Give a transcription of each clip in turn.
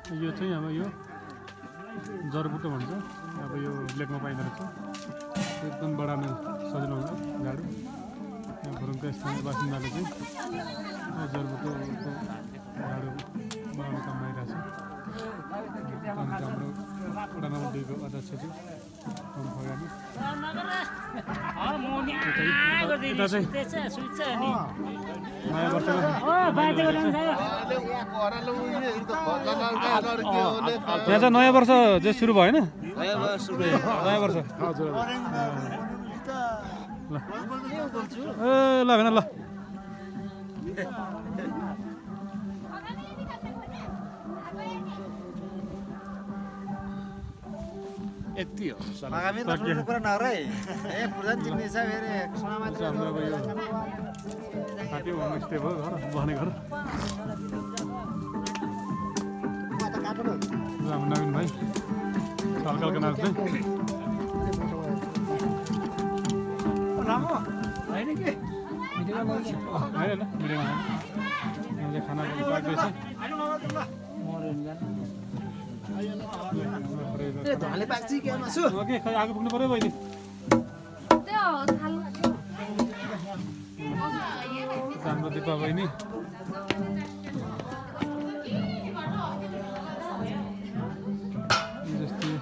यो चाहिँ अब यो जरबुटो भन्छ अब यो लेकमा पाइँदो रहेछ एकदम बढार्न सजिलो हुन्छ झाडु यहाँ भरुङका स्थानीय बासिन्दाले चाहिँ जरबुटोको झाडु बनाउने काम गरिरहेछ हाम्रो वडा नम्बर 2 को अध्यक्ष चाहिँ खगानी यहाँ चाहिँ नयाँ वर्ष चाहिँ सुरु भयो होइन नयाँ वर्ष ल भएन ल यति हो आगामी दर्शनको कुरा नगर है ए प्रधान चिन्ने छ फेरि समाज हाम्रो अब यो साथी होमस्टे भयो घर बस्ने घर हाम्रो नवीन भाइ सालकालको नाच्दै राम्रो हैन के भिडियोमा होइन भिडियोमा हामीले खाना पाक्दैछ ए धले पाक्छि के मासु ओके खै आगो पुग्नु पर्यो बहिनी राम्रो दिपा बहिनी जस्तै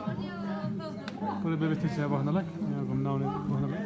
पुरै व्यवस्थित छ बस्नलाई यहाँ घुम्न आउने बस्नलाई